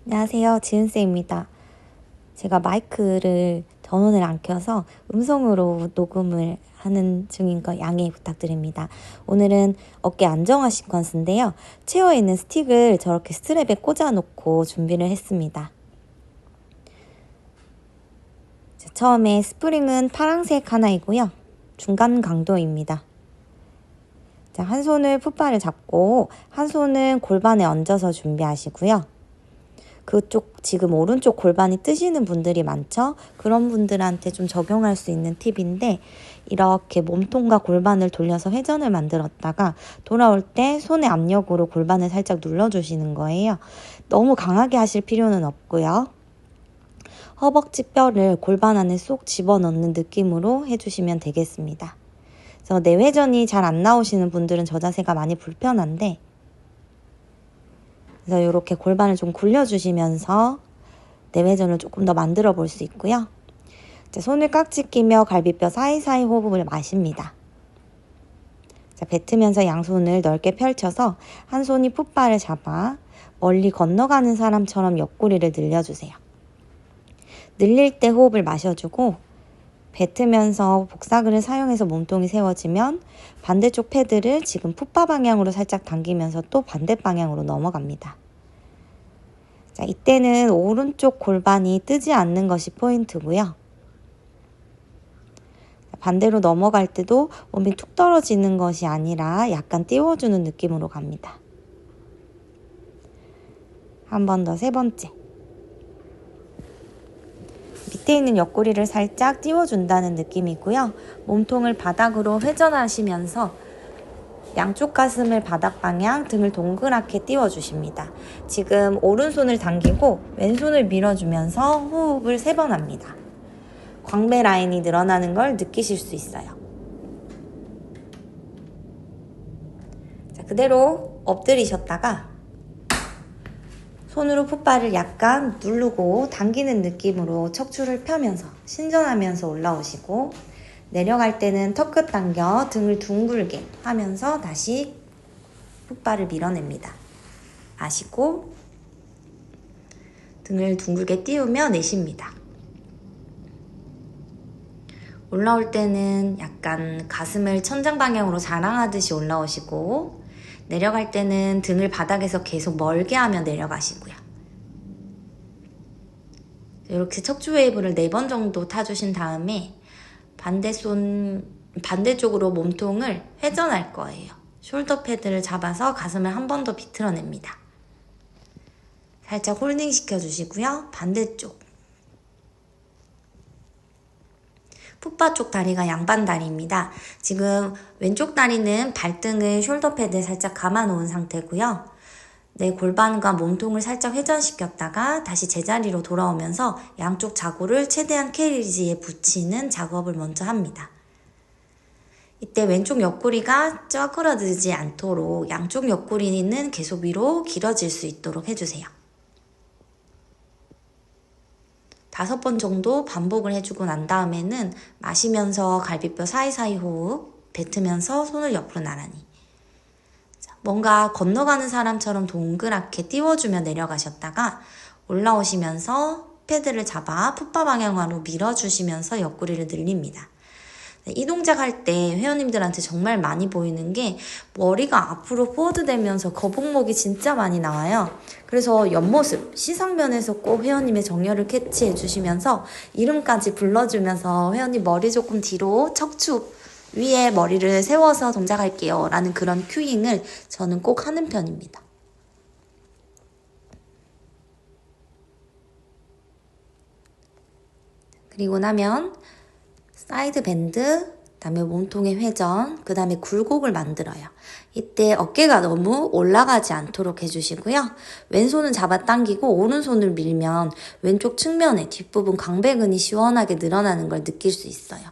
안녕하세요. 지은쌤입니다. 제가 마이크를 전원을 안 켜서 음성으로 녹음을 하는 중인 거 양해 부탁드립니다. 오늘은 어깨 안정화 시퀀스인데요. 체어에 있는 스틱을 저렇게 스트랩에 꽂아 놓고 준비를 했습니다. 자, 처음에 스프링은 파란색 하나이고요. 중간 강도입니다. 자, 한 손을 풋바를 잡고 한 손은 골반에 얹어서 준비하시고요. 그쪽 지금 오른쪽 골반이 뜨시는 분들이 많죠? 그런 분들한테 좀 적용할 수 있는 팁인데, 이렇게 몸통과 골반을 돌려서 회전을 만들었다가 돌아올 때 손의 압력으로 골반을 살짝 눌러주시는 거예요. 너무 강하게 하실 필요는 없고요. 허벅지 뼈를 골반 안에 쏙 집어넣는 느낌으로 해주시면 되겠습니다. 그래서 내회전이 잘 안 나오시는 분들은 저 자세가 많이 불편한데, 그래서 이렇게 골반을 좀 굴려주시면서 내회전을 조금 더 만들어 볼 수 있고요. 자, 손을 깍지 끼며 갈비뼈 사이사이 호흡을 마십니다. 자, 뱉으면서 양손을 넓게 펼쳐서 한 손이 풋바를 잡아 멀리 건너가는 사람처럼 옆구리를 늘려주세요. 늘릴 때 호흡을 마셔주고 뱉으면서 복사근을 사용해서 몸통이 세워지면 반대쪽 패드를 지금 풋바 방향으로 살짝 당기면서 또 반대 방향으로 넘어갑니다. 자, 이때는 오른쪽 골반이 뜨지 않는 것이 포인트고요. 반대로 넘어갈 때도 몸이 툭 떨어지는 것이 아니라 약간 띄워주는 느낌으로 갑니다. 한 번 더, 세 번째. 밑에 있는 옆구리를 살짝 띄워준다는 느낌이고요. 몸통을 바닥으로 회전하시면서 양쪽 가슴을 바닥 방향, 등을 동그랗게 띄워주십니다. 지금 오른손을 당기고 왼손을 밀어주면서 호흡을 3번 합니다. 광배 라인이 늘어나는 걸 느끼실 수 있어요. 자, 그대로 엎드리셨다가 손으로 풋바를 약간 누르고 당기는 느낌으로 척추를 펴면서 신전하면서 올라오시고, 내려갈 때는 턱끝 당겨 등을 둥글게 하면서 다시 풋바를 밀어냅니다. 마시고 등을 둥글게 띄우며 내쉽니다. 올라올 때는 약간 가슴을 천장 방향으로 자랑하듯이 올라오시고, 내려갈 때는 등을 바닥에서 계속 멀게 하며 내려가시고요. 이렇게 척추 웨이브를 4번 정도 타주신 다음에 반대쪽으로 몸통을 회전할 거예요. 숄더 패드를 잡아서 가슴을 한 번 더 비틀어냅니다. 살짝 홀딩 시켜주시고요. 반대쪽. 풋바 쪽 다리가 양반 다리입니다. 지금 왼쪽 다리는 발등을 숄더 패드에 살짝 감아 놓은 상태고요. 내 골반과 몸통을 살짝 회전시켰다가 다시 제자리로 돌아오면서 양쪽 자구를 최대한 캐리지에 붙이는 작업을 먼저 합니다. 이때 왼쪽 옆구리가 쪄그러들지 않도록 양쪽 옆구리는 계속 위로 길어질 수 있도록 해주세요. 5번 정도 반복을 해주고 난 다음에는 마시면서 갈비뼈 사이사이 호흡, 뱉으면서 손을 옆으로 나란히. 뭔가 건너가는 사람처럼 동그랗게 띄워주며 내려가셨다가 올라오시면서 패드를 잡아 풋바 방향으로 밀어주시면서 옆구리를 늘립니다. 이 동작 할 때 회원님들한테 정말 많이 보이는 게 머리가 앞으로 포워드 되면서 거북목이 진짜 많이 나와요. 그래서 옆모습, 시상면에서 꼭 회원님의 정렬을 캐치해 주시면서 이름까지 불러주면서 회원님 머리 조금 뒤로 척추 위에 머리를 세워서 동작할게요 라는 그런 큐잉을 저는 꼭 하는 편입니다. 그리고 나면 사이드 밴드, 그 다음에 몸통의 회전, 그 다음에 굴곡을 만들어요. 이때 어깨가 너무 올라가지 않도록 해주시고요. 왼손은 잡아당기고 오른손을 밀면 왼쪽 측면의 뒷부분 광배근이 시원하게 늘어나는 걸 느낄 수 있어요.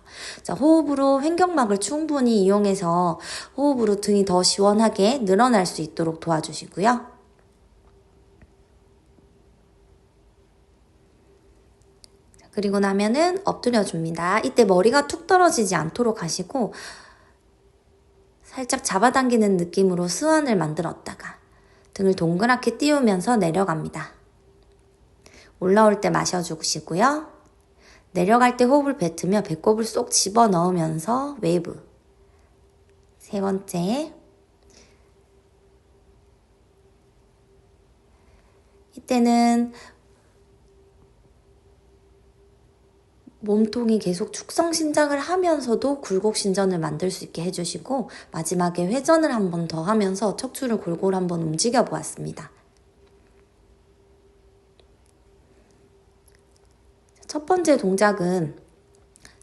자, 호흡으로 횡격막을 충분히 이용해서 호흡으로 등이 더 시원하게 늘어날 수 있도록 도와주시고요. 그리고 나면은 엎드려줍니다. 이때 머리가 툭 떨어지지 않도록 하시고 살짝 잡아당기는 느낌으로 스완을 만들었다가 등을 동그랗게 띄우면서 내려갑니다. 올라올 때 마셔주시고요. 내려갈 때 호흡을 뱉으며 배꼽을 쏙 집어넣으면서 웨이브. 세 번째. 이때는 몸통이 계속 축성신장을 하면서도 굴곡신전을 만들 수 있게 해주시고 마지막에 회전을 한 번 더 하면서 척추를 골고루 한번 움직여 보았습니다. 첫 번째 동작은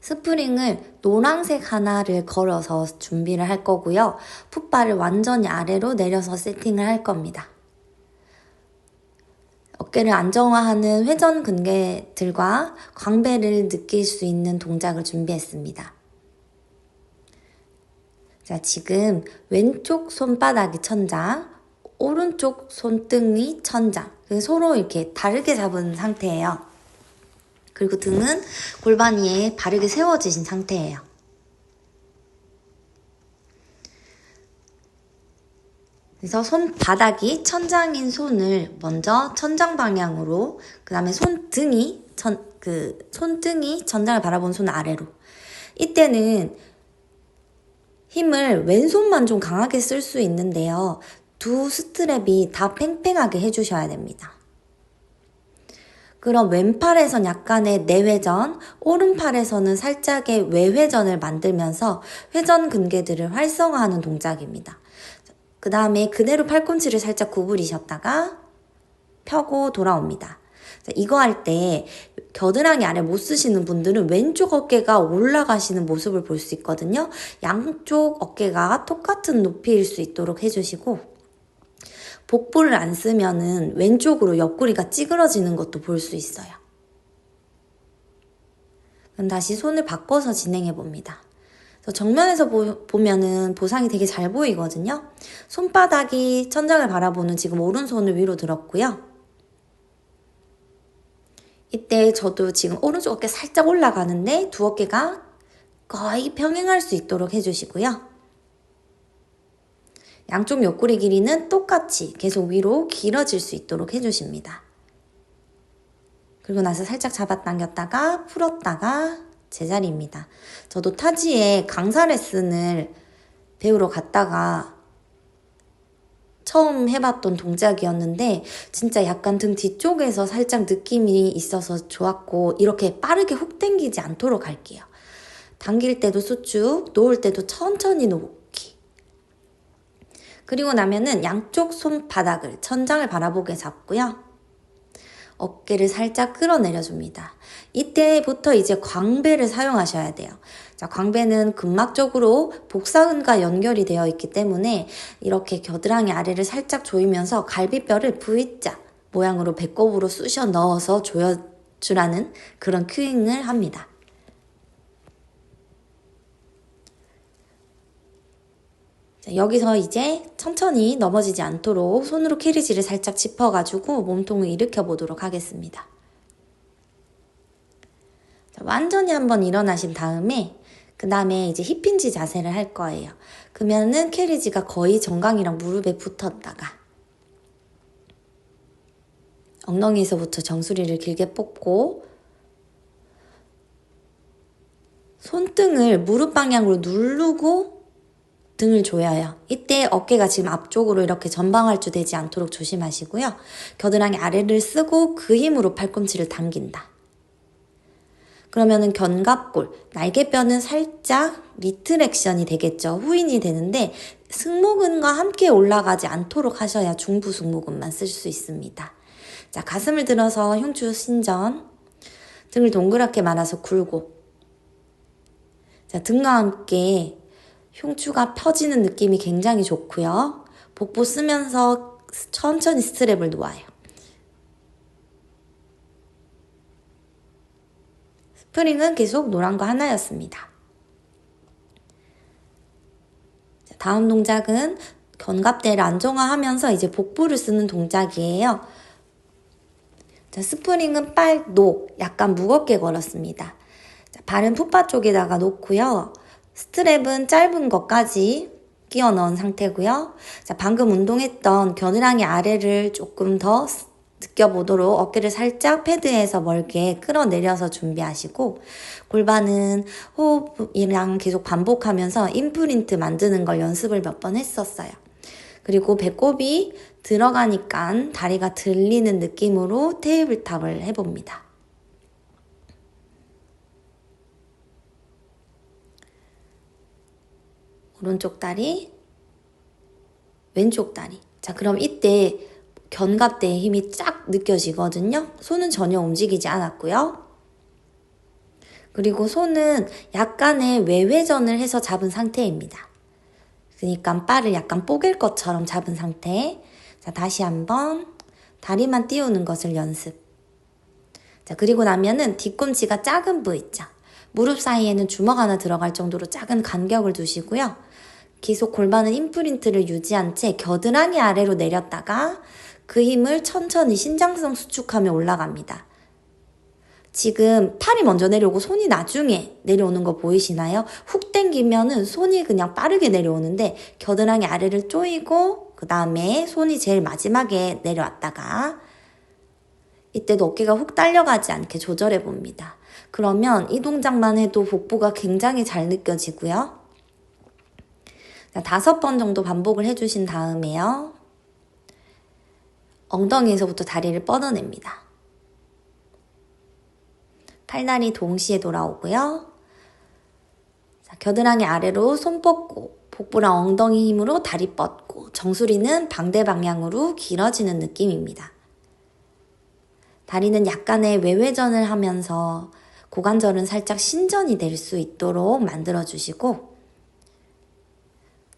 스프링을 노란색 하나를 걸어서 준비를 할 거고요. 풋발을 완전히 아래로 내려서 세팅을 할 겁니다. 어깨를 안정화하는 회전 근개들과 광배를 느낄 수 있는 동작을 준비했습니다. 자, 지금 왼쪽 손바닥이 천장, 오른쪽 손등이 천장. 서로 이렇게 다르게 잡은 상태예요. 그리고 등은 골반 위에 바르게 세워지신 상태예요. 그래서 손바닥이 천장인 손을 먼저 천장 방향으로, 그 다음에 손등이 천장을 바라본 손 아래로. 이때는 힘을 왼손만 좀 강하게 쓸 수 있는데요. 두 스트랩이 다 팽팽하게 해주셔야 됩니다. 그럼 왼팔에선 약간의 내회전, 오른팔에서는 살짝의 외회전을 만들면서 회전 근개들을 활성화하는 동작입니다. 그 다음에 그대로 팔꿈치를 살짝 구부리셨다가 펴고 돌아옵니다. 이거 할 때 겨드랑이 아래 못 쓰시는 분들은 왼쪽 어깨가 올라가시는 모습을 볼 수 있거든요. 양쪽 어깨가 똑같은 높이일 수 있도록 해주시고, 복부를 안 쓰면은 왼쪽으로 옆구리가 찌그러지는 것도 볼 수 있어요. 그럼 다시 손을 바꿔서 진행해 봅니다. 정면에서 보면은 보상이 되게 잘 보이거든요. 손바닥이 천장을 바라보는 지금 오른손을 위로 들었고요. 이때 저도 지금 오른쪽 어깨 살짝 올라가는데 두 어깨가 거의 평행할 수 있도록 해주시고요. 양쪽 옆구리 길이는 똑같이 계속 위로 길어질 수 있도록 해주십니다. 그리고 나서 살짝 잡아당겼다가 풀었다가 제자리입니다. 저도 타지에 강사 레슨을 배우러 갔다가 처음 해봤던 동작이었는데 진짜 약간 등 뒤쪽에서 살짝 느낌이 있어서 좋았고, 이렇게 빠르게 훅 당기지 않도록 할게요. 당길 때도 수축, 놓을 때도 천천히 놓기. 그리고 나면은 양쪽 손바닥을 천장을 바라보게 잡고요. 어깨를 살짝 끌어내려줍니다. 이때부터 이제 광배를 사용하셔야 돼요. 자, 광배는 근막 쪽으로 복사근과 연결이 되어 있기 때문에 이렇게 겨드랑이 아래를 살짝 조이면서 갈비뼈를 V자 모양으로 배꼽으로 쑤셔 넣어서 조여주라는 그런 큐잉을 합니다. 자, 여기서 이제 천천히 넘어지지 않도록 손으로 캐리지를 살짝 짚어가지고 몸통을 일으켜 보도록 하겠습니다. 자, 완전히 한번 일어나신 다음에 그 다음에 이제 힙힌지 자세를 할 거예요. 그러면은 캐리지가 거의 정강이랑 무릎에 붙었다가 엉덩이에서부터 정수리를 길게 뽑고 손등을 무릎 방향으로 누르고 등을 조여요. 이때 어깨가 지금 앞쪽으로 이렇게 전방활주 되지 않도록 조심하시고요. 겨드랑이 아래를 쓰고 그 힘으로 팔꿈치를 당긴다. 그러면은 견갑골, 날개뼈는 살짝 리트렉션이 되겠죠. 후인이 되는데 승모근과 함께 올라가지 않도록 하셔야 중부 승모근만 쓸 수 있습니다. 자, 가슴을 들어서 흉추 신전, 등을 동그랗게 말아서 굴고, 자, 등과 함께 흉추가 펴지는 느낌이 굉장히 좋고요. 복부 쓰면서 천천히 스트랩을 놓아요. 스프링은 계속 노란 거 하나였습니다. 다음 동작은 견갑대를 안정화하면서 이제 복부를 쓰는 동작이에요. 자, 스프링은 노 약간 무겁게 걸었습니다. 자, 발은 풋바 쪽에다가 놓고요. 스트랩은 짧은 것까지 끼워 넣은 상태고요. 자, 방금 운동했던 겨드랑이 아래를 조금 더 느껴보도록 어깨를 살짝 패드에서 멀게 끌어내려서 준비하시고, 골반은 호흡이랑 계속 반복하면서 임프린트 만드는 걸 연습을 몇 번 했었어요. 그리고 배꼽이 들어가니까 다리가 들리는 느낌으로 테이블탑을 해봅니다. 오른쪽 다리, 왼쪽 다리. 자, 그럼 이때 견갑대의 힘이 쫙 느껴지거든요. 손은 전혀 움직이지 않았고요. 그리고 손은 약간의 외회전을 해서 잡은 상태입니다. 그러니까 바를 약간 뽀갤 것처럼 잡은 상태. 자, 다시 한번 다리만 띄우는 것을 연습. 자, 그리고 나면은 뒤꿈치가 작은 부위 있죠. 무릎 사이에는 주먹 하나 들어갈 정도로 작은 간격을 두시고요. 계속 골반은 임프린트를 유지한 채 겨드랑이 아래로 내렸다가 그 힘을 천천히 신장성 수축하며 올라갑니다. 지금 팔이 먼저 내려오고 손이 나중에 내려오는 거 보이시나요? 훅 당기면은 손이 그냥 빠르게 내려오는데 겨드랑이 아래를 조이고 그 다음에 손이 제일 마지막에 내려왔다가 이때도 어깨가 훅 딸려가지 않게 조절해 봅니다. 그러면 이 동작만 해도 복부가 굉장히 잘 느껴지고요. 5번 정도 반복을 해주신 다음에요. 엉덩이에서부터 다리를 뻗어냅니다. 팔다리 동시에 돌아오고요. 자, 겨드랑이 아래로 손 뻗고 복부랑 엉덩이 힘으로 다리 뻗고 정수리는 반대 방향으로 길어지는 느낌입니다. 다리는 약간의 외회전을 하면서 고관절은 살짝 신전이 될 수 있도록 만들어주시고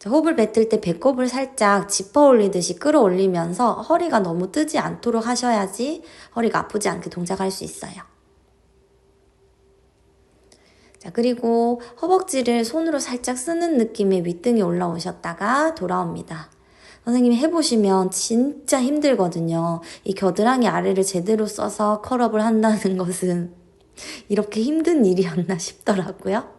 호흡을 뱉을 때 배꼽을 살짝 짚어 올리듯이 끌어올리면서 허리가 너무 뜨지 않도록 하셔야지 허리가 아프지 않게 동작할 수 있어요. 자, 그리고 허벅지를 손으로 살짝 쓰는 느낌의 윗등이 올라오셨다가 돌아옵니다. 선생님이 해보시면 진짜 힘들거든요. 이 겨드랑이 아래를 제대로 써서 컬업을 한다는 것은 이렇게 힘든 일이었나 싶더라고요.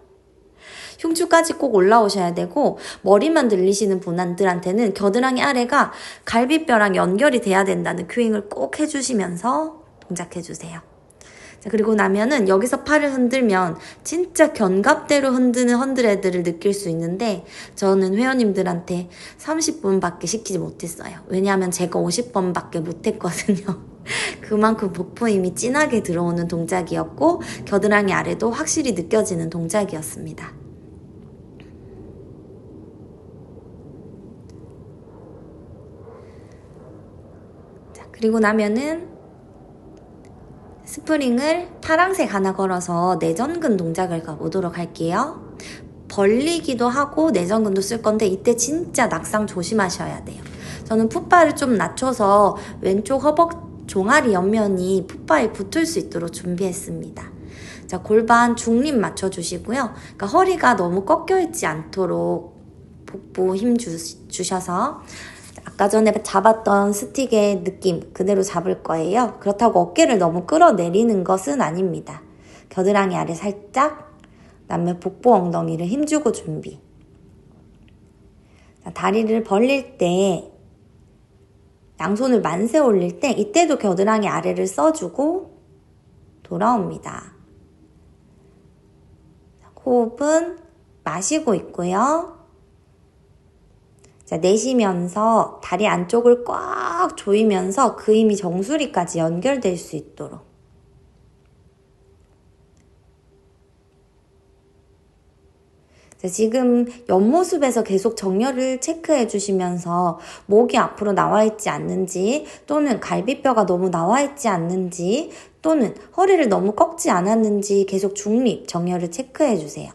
흉추까지 꼭 올라오셔야 되고 머리만 들리시는 분들한테는 겨드랑이 아래가 갈비뼈랑 연결이 돼야 된다는 큐잉을 꼭 해주시면서 동작해주세요. 자, 그리고 나면은 여기서 팔을 흔들면 진짜 견갑대로 흔드는 헌드레드를 느낄 수 있는데 저는 회원님들한테 30분밖에 시키지 못했어요. 왜냐하면 제가 50번밖에 못했거든요. 그만큼 복부 힘이 진하게 들어오는 동작이었고 겨드랑이 아래도 확실히 느껴지는 동작이었습니다. 자, 그리고 나면은 스프링을 파란색 하나 걸어서 내전근 동작을 가보도록 할게요. 벌리기도 하고 내전근도 쓸 건데 이때 진짜 낙상 조심하셔야 돼요. 저는 풋바를 좀 낮춰서 왼쪽 허벅 종아리 옆면이 풋바에 붙을 수 있도록 준비했습니다. 자, 골반 중립 맞춰주시고요. 그러니까 허리가 너무 꺾여 있지 않도록 복부 힘 주셔서 아까 전에 잡았던 스틱의 느낌 그대로 잡을 거예요. 그렇다고 어깨를 너무 끌어내리는 것은 아닙니다. 겨드랑이 아래 살짝, 그다음에 복부 엉덩이를 힘주고 준비. 자, 다리를 벌릴 때, 양손을 만세 올릴 때 이때도 겨드랑이 아래를 써주고 돌아옵니다. 호흡은 마시고 있고요. 자, 내쉬면서 다리 안쪽을 꽉 조이면서 그 힘이 정수리까지 연결될 수 있도록. 자, 지금 옆모습에서 계속 정렬을 체크해 주시면서 목이 앞으로 나와 있지 않는지 또는 갈비뼈가 너무 나와 있지 않는지 또는 허리를 너무 꺾지 않았는지 계속 중립 정렬을 체크해 주세요.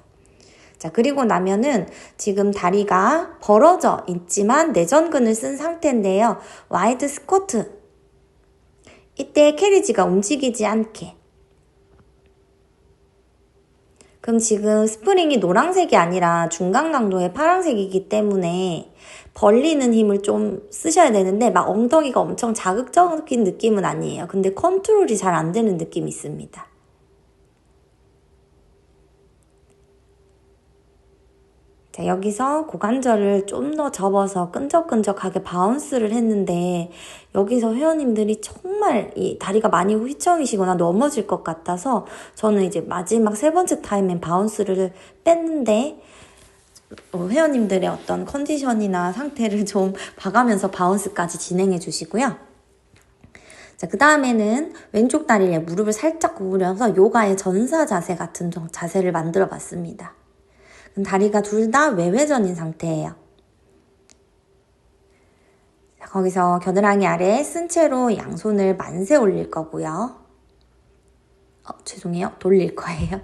자, 그리고 나면은 지금 다리가 벌어져 있지만 내전근을 쓴 상태인데요. 와이드 스쿼트. 이때 캐리지가 움직이지 않게. 그럼 지금 스프링이 노란색이 아니라 중간 강도의 파란색이기 때문에 벌리는 힘을 좀 쓰셔야 되는데 막 엉덩이가 엄청 자극적인 느낌은 아니에요. 근데 컨트롤이 잘 안 되는 느낌이 있습니다. 자, 여기서 고관절을 좀 더 접어서 끈적끈적하게 바운스를 했는데 여기서 회원님들이 정말 이 다리가 많이 휘청이시거나 넘어질 것 같아서 저는 이제 마지막 3번째 타임엔 바운스를 뺐는데 회원님들의 어떤 컨디션이나 상태를 좀 봐가면서 바운스까지 진행해 주시고요. 자, 그 다음에는 왼쪽 다리에 무릎을 살짝 구부려서 요가의 전사 자세 같은 자세를 만들어 봤습니다. 다리가 둘 다 외회전인 상태예요. 자, 거기서 겨드랑이 아래에 쓴 채로 양손을 만세 올릴 거고요. 죄송해요. 돌릴 거예요.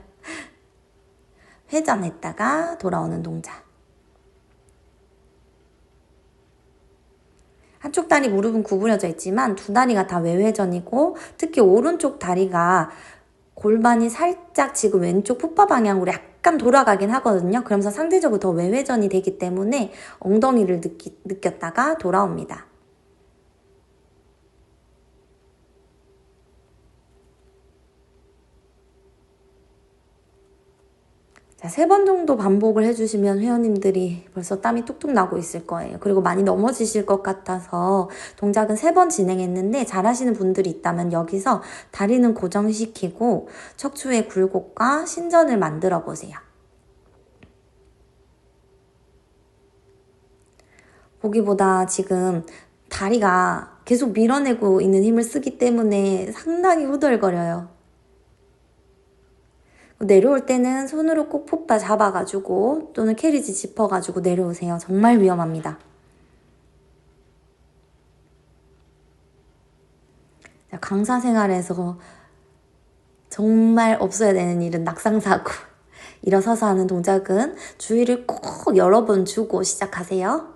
회전했다가 돌아오는 동작. 한쪽 다리 무릎은 구부려져 있지만 두 다리가 다 외회전이고 특히 오른쪽 다리가 골반이 살짝 지금 왼쪽 풋바 방향으로 약간 돌아가긴 하거든요. 그러면서 상대적으로 더 외회전이 되기 때문에 엉덩이를 느꼈다가 돌아옵니다. 자, 3번 정도 반복을 해주시면 회원님들이 벌써 땀이 뚝뚝 나고 있을 거예요. 그리고 많이 넘어지실 것 같아서 동작은 3번 진행했는데 잘하시는 분들이 있다면 여기서 다리는 고정시키고 척추의 굴곡과 신전을 만들어 보세요. 보기보다 지금 다리가 계속 밀어내고 있는 힘을 쓰기 때문에 상당히 후덜거려요. 내려올 때는 손으로 꼭 풋바 잡아가지고 또는 캐리지 짚어가지고 내려오세요. 정말 위험합니다. 강사 생활에서 정말 없어야 되는 일은 낙상사고. 일어서서 하는 동작은 주의를 꼭 여러 번 주고 시작하세요.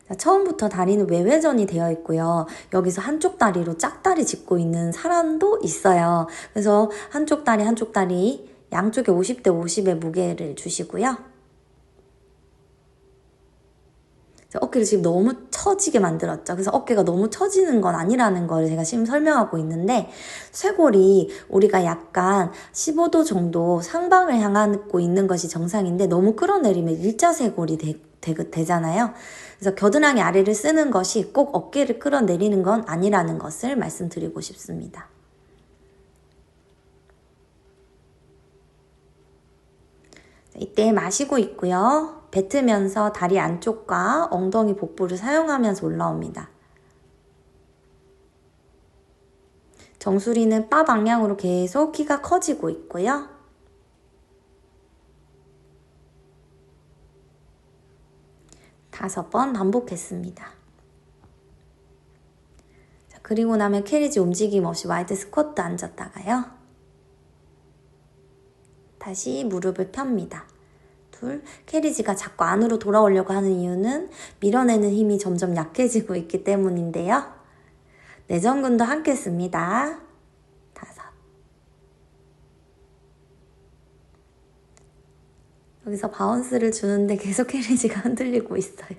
자, 처음부터 다리는 외회전이 되어 있고요. 여기서 한쪽 다리로 짝다리 짚고 있는 사람도 있어요. 그래서 한쪽 다리 양쪽에 50대 50의 무게를 주시고요. 자, 어깨를 지금 너무 처지게 만들었죠. 그래서 어깨가 너무 처지는 건 아니라는 걸 제가 지금 설명하고 있는데 쇄골이 우리가 약간 15도 정도 상방을 향하고 있는 것이 정상인데 너무 끌어내리면 일자쇄골이 되잖아요. 그래서 겨드랑이 아래를 쓰는 것이 꼭 어깨를 끌어내리는 건 아니라는 것을 말씀드리고 싶습니다. 이때 마시고 있고요. 뱉으면서 다리 안쪽과 엉덩이 복부를 사용하면서 올라옵니다. 정수리는 바 방향으로 계속 키가 커지고 있고요. 다섯 번 반복했습니다. 자, 그리고 나면 캐리지 움직임 없이 와이드 스쿼트 앉았다가요. 다시 무릎을 펴니다. 캐리지가 자꾸 안으로 돌아오려고 하는 이유는 밀어내는 힘이 점점 약해지고 있기 때문인데요. 내전근도 함께 씁니다. 5. 여기서 바운스를 주는데 계속 캐리지가 흔들리고 있어요.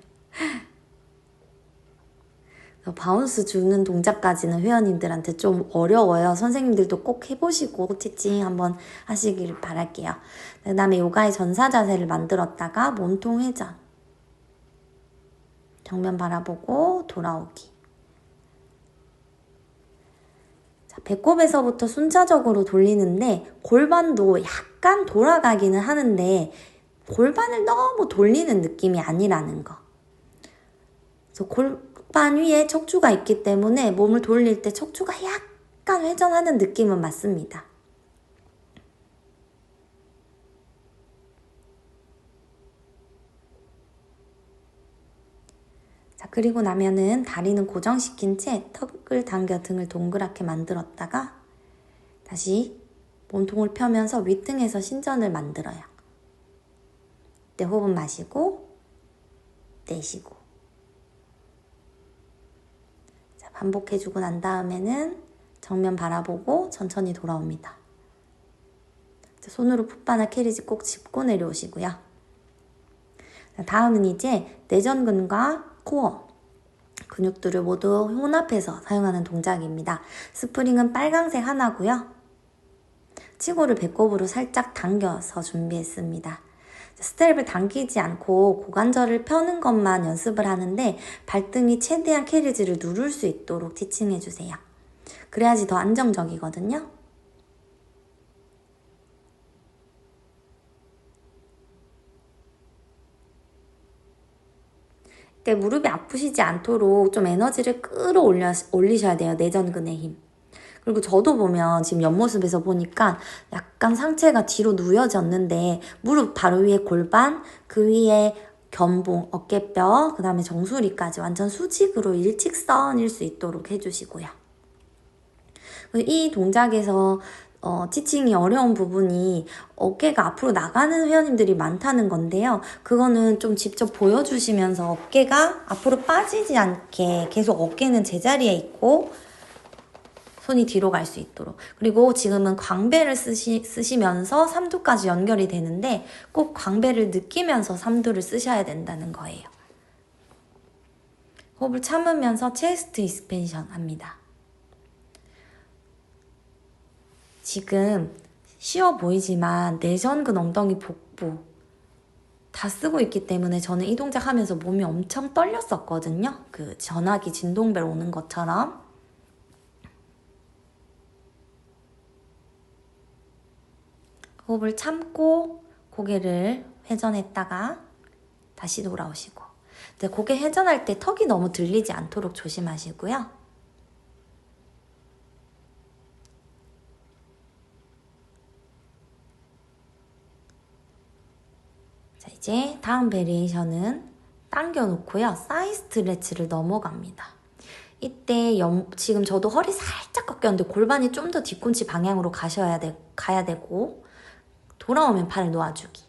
바운스 주는 동작까지는 회원님들한테 좀 어려워요. 선생님들도 꼭 해보시고 티칭 한번 하시길 바랄게요. 그 다음에 요가의 전사 자세를 만들었다가 몸통 회전. 정면 바라보고 돌아오기. 자, 배꼽에서부터 순차적으로 돌리는데 골반도 약간 돌아가기는 하는데 골반을 너무 돌리는 느낌이 아니라는 거. 그래서 골반 위에 척추가 있기 때문에 몸을 돌릴 때 척추가 약간 회전하는 느낌은 맞습니다. 자, 그리고 나면은 다리는 고정시킨 채 턱을 당겨 등을 동그랗게 만들었다가 다시 몸통을 펴면서 윗등에서 신전을 만들어요. 이때 호흡 마시고 내쉬고. 자, 반복해주고 난 다음에는 정면 바라보고 천천히 돌아옵니다. 자, 손으로 풋바나 캐리지 꼭 짚고 내려오시고요. 자, 다음은 이제 내전근과 코어 근육들을 모두 혼합해서 사용하는 동작입니다. 스프링은 빨강색 하나고요. 치고를 배꼽으로 살짝 당겨서 준비했습니다. 스트랩을 당기지 않고 고관절을 펴는 것만 연습을 하는데 발등이 최대한 캐리지를 누를 수 있도록 티칭해주세요. 그래야지 더 안정적이거든요. 이때 무릎이 아프시지 않도록 좀 에너지를 끌어올리셔야 돼요. 내전근의 힘. 그리고 저도 보면 지금 옆모습에서 보니까 약간 상체가 뒤로 누워졌는데 무릎 바로 위에 골반, 그 위에 견봉, 어깨뼈, 그 다음에 정수리까지 완전 수직으로 일직선일 수 있도록 해주시고요. 이 동작에서 티칭이 어려운 부분이 어깨가 앞으로 나가는 회원님들이 많다는 건데요. 그거는 좀 직접 보여주시면서 어깨가 앞으로 빠지지 않게 계속 어깨는 제자리에 있고 손이 뒤로 갈 수 있도록. 그리고 지금은 광배를 쓰시면서 삼두까지 연결이 되는데 꼭 광배를 느끼면서 삼두를 쓰셔야 된다는 거예요. 호흡을 참으면서 체스트 익스펜션 합니다. 지금 쉬워 보이지만 내전근, 엉덩이, 복부 다 쓰고 있기 때문에 저는 이 동작 하면서 몸이 엄청 떨렸었거든요. 그 전화기 진동벨 오는 것처럼. 호흡을 참고 고개를 회전했다가 다시 돌아오시고. 근데 고개 회전할 때 턱이 너무 들리지 않도록 조심하시고요. 자, 이제 다음 베리에이션은 당겨놓고요. 사이 스트레치를 넘어갑니다. 이때 지금 저도 허리 살짝 꺾였는데 골반이 좀 더 뒤꿈치 방향으로 가야 되고 돌아오면 팔을 놓아주기.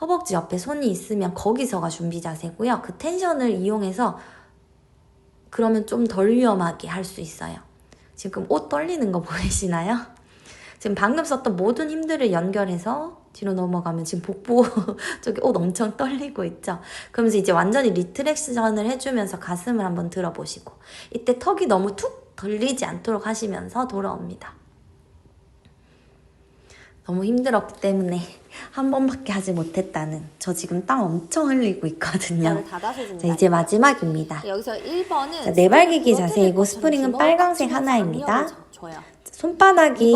허벅지 옆에 손이 있으면 거기서가 준비 자세고요. 그 텐션을 이용해서 그러면 좀 덜 위험하게 할 수 있어요. 지금 옷 떨리는 거 보이시나요? 지금 방금 썼던 모든 힘들을 연결해서 뒤로 넘어가면 지금 복부 쪽에 옷 엄청 떨리고 있죠? 그러면서 이제 완전히 리트렉션을 해주면서 가슴을 한번 들어보시고 이때 턱이 너무 툭 걸리지 않도록 하시면서 돌아옵니다. 너무 힘들었기 때문에 한 번밖에 하지 못했다는 저 지금 땀 엄청 흘리고 있거든요. 자, 이제 마지막입니다. 여기서 1번은 자, 내발기기 자세이고 스프링은 빨강색 하나입니다. 손바닥이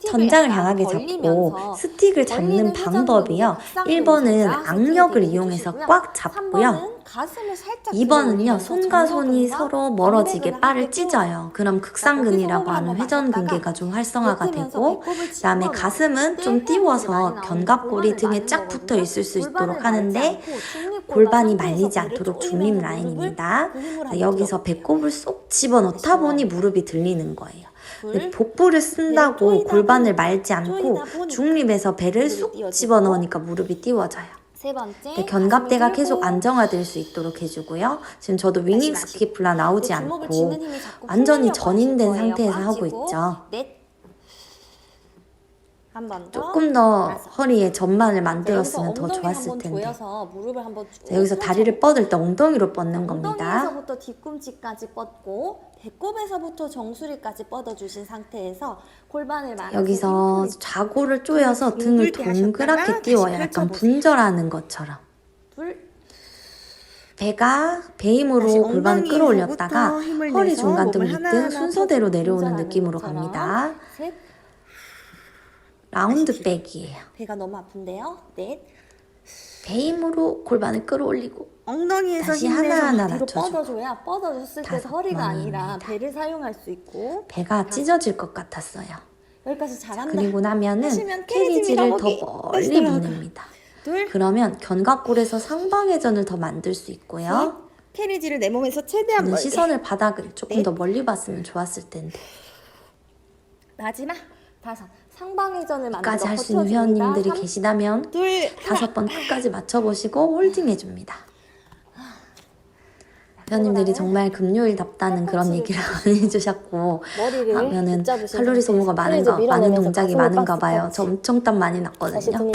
천장을 향하게 잡고 스틱을 잡는 방법이요. 1번은 악력을 이용해서 꽉 잡고요. 2번은요. 손과 손이 서로 멀어지게 바를 찢어요. 그럼 극상근이라고 하는 회전근개가 좀 활성화가 되고 그 다음에 가슴은 좀 띄워서 견갑골이 등에 쫙 붙어 있을 수 있도록 하는데 골반이 말리지 않도록 중립 라인입니다. 여기서 배꼽을 쏙 집어넣다 보니 무릎이 들리는 거예요. 근데 복부를 쓴다고 골반을 말지 않고 중립에서 배를 쏙 집어넣으니까 무릎이 띄워져요. 세 번째, 네, 견갑대가 계속 안정화될 수 있도록 해주고요. 지금 저도 위닝 스키플라 나오지 않고 완전히 전인된 상태에서 하고 있죠. 조금 더 허리에 전만을 만들었으면 더 좋았을 텐데. 자, 여기서 다리를 뻗을 때 엉덩이로 뻗는 겁니다. 엉덩이에서부터 뒤꿈치까지 뻗고 배꼽에서부터 정수리까지 뻗어주신 상태에서 골반을 여기서 좌골을 조여서 등을 동그랗게 띄워요. 약간 분절하는 것처럼. 배가 배힘으로 골반을 끌어올렸다가 허리 중간 등 밑등 순서대로 내려오는 느낌으로 갑니다. 라운드 백이에요. 배가 너무 아픈데요. 넷. 배힘으로 골반을 끌어올리고 엉덩이에서 다시 하나하나 뒤로 낮춰주고 뻗어줘야 뻗어줬을 때 허리가 아니라 배를 사용할 수 있고 배가 찢어질 것 같았어요. 여기까지 잘한다. 그리고 나면은 캐리지를 더 멀리 보냅니다. 그러면 견갑골에서 상방회전을 더 만들 수 있고요. 캐리지를 내 몸에서 최대한 멀리. 시선을 바닥을 조금 더 멀리 봤으면 좋았을 텐데. 마지막 5. 상방회전을 만들어 끝까지 할 수 있는 회원님들이 계시다면 5번 끝까지 맞춰보시고 홀딩 해줍니다. 회원님들이 정말 금요일답다는 그런 얘기를 많이 해주셨고 하면은 칼로리 소모가 많은 동작이 많은가 봐요. 저 엄청 땀 많이 났거든요.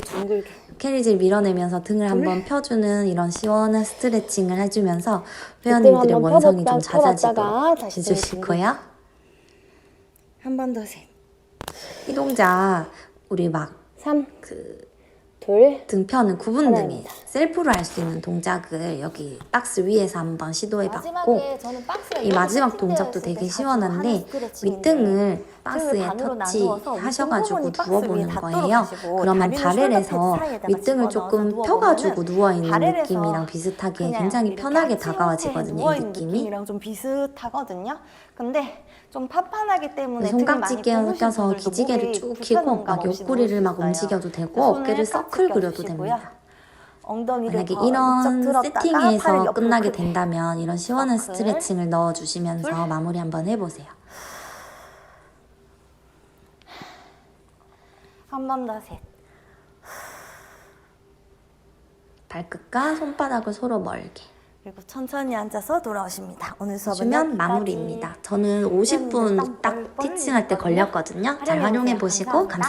캐리지를 밀어내면서 등을 한번 펴주는 이런 시원한 스트레칭을 해주면서 회원님들의 원성이 좀 잦아지도록 해주시고요. 한 번 더 셋. 이 동작 우리 막 3, 그 둘, 등편은 구분 등에 하나입니다. 셀프로 할 수 있는 동작을 여기 박스 위에서 한번 시도해봤고 저는 박스가 이 마지막 동작도 되게 시원한데 윗등을 박스에 터치하셔가지고 누워보는 거예요. 그러면 다리에서 윗등을 조금 펴가지고 누워있는 느낌이랑 비슷하게 굉장히 편하게 다가와지거든요. 이 느낌이. 느낌이랑 좀 비슷하거든요. 근데 좀 판판하기 때문에 손깍지 껴서 기지개를 쭉 켜고 막 옆구리를 막 움직여도 되고 어깨를 서클 그려도 됩니다. 만약에 이런 세팅에서 끝나게 된다면 이런 시원한 스트레칭을 넣어주시면서 마무리 한번 해보세요. 한 번 더 셋. 발끝과 손바닥을 서로 멀게 그리고 천천히 앉아서 돌아오십니다. 오늘 수업은 주면 여기까지. 마무리입니다. 저는 50분 딱 티칭할 때 걸렸거든요. 잘 활용해 보시고 감사합니다.